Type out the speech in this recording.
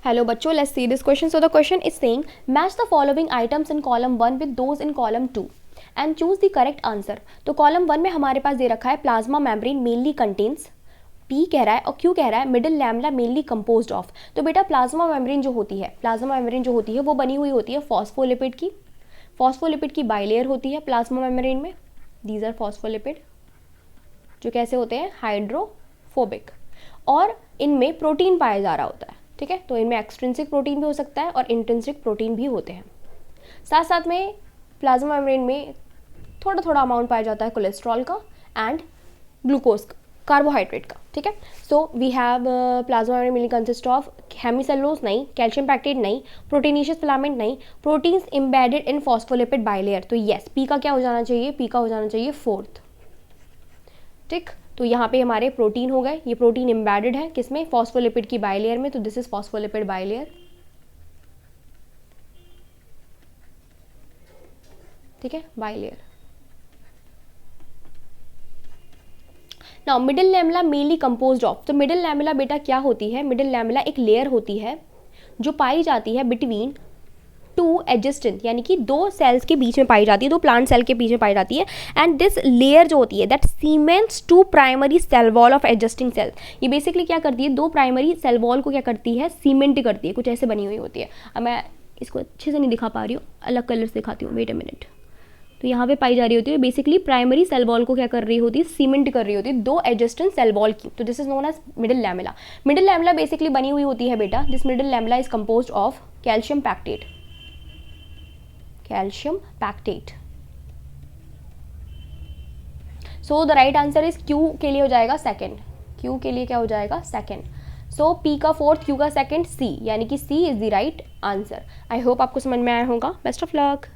Hello बच्चों, let's see this question. So the question is saying match the following items in column 1 with those in column 2 and choose the correct answer. तो column 1 में हमारे पास दे रखा है plasma membrane mainly contains, P कह रहा है और Q कह रहा है middle lamella mainly composed of. तो बेटा प्लाज्मा मेम्ब्रेन जो होती है वो बनी हुई होती है फॉस्फोलिपिड की बाइलेयर होती है प्लाज्मा मेम्ब्रेन में. दीज आर फॉस्फोलिपिड जो कैसे होते हैं, हाइड्रोफोबिक, और इनमें प्रोटीन पाया जा रहा होता है. ठीक है, तो इनमें एक्सट्रिंसिक प्रोटीन भी हो सकता है और इंट्रिंसिक प्रोटीन भी होते हैं. साथ साथ में प्लाज्मा मेम्ब्रेन में थोड़ा थोड़ा अमाउंट पाया जाता है कोलेस्ट्रॉल का एंड ग्लूकोज कार्बोहाइड्रेट का. ठीक है, so we have plasma membrane mainly consist of hemicellulose नहीं, कैल्शियम पैक्टेट नहीं, प्रोटीनेशियस फिलामेंट नहीं, proteins embedded in phospholipid bilayer. तो यस, पी का क्या हो जाना चाहिए, पी का हो जाना चाहिए 4th. ठीक, तो यहाँ पे हमारे प्रोटीन हो गए, ये प्रोटीन एम्बेडेड है किसमें, फॉस्फोलिपिड की बाइलेयर में. तो दिस इज फॉस्फोलिपिड बाइलेयर. ठीक है, bilayer. Now middle lamella mainly composed of. तो मिडिल लैमेला बेटा क्या होती है, मिडिल लैमेला एक लेयर होती है जो पाई जाती है बिटवीन टू एडजेस्टेंट, यानी कि दो सेल्स के बीच में पाई जाती है, दो प्लांट सेल के बीच में पाई जाती है. एंड दिस लेयर जो होती है that cements to primary cell wall of adjusting cell. ये बेसिकली क्या करती है, दो प्राइमरी सेल वॉल को क्या करती है, सीमेंट करती है. कुछ ऐसे बनी हुई होती है. अब मैं इसको अच्छे से नहीं दिखा पा रही हूँ, अलग कलर से दिखाती हूँ, वेट अ मिनट. तो यहाँ पे पाई जा रही होती है बेसिकली प्राइमरी सेल वॉल को क्या कर रही होती है, सीमेंट कर रही होती है दो एडजेस्टेंट सेल वॉल की. तो this is known as middle lamella. Middle lamella basically बनी हुई होती है बेटा, this middle lamella is composed of calcium pectate. So the right answer is Q के लिए हो जाएगा सेकंड. क्यू के लिए क्या हो जाएगा, सेकंड. सो पी का 4th, क्यू का सेकंड, सी, यानी कि C is the right answer. I hope आपको समझ में आया होगा. Best of luck.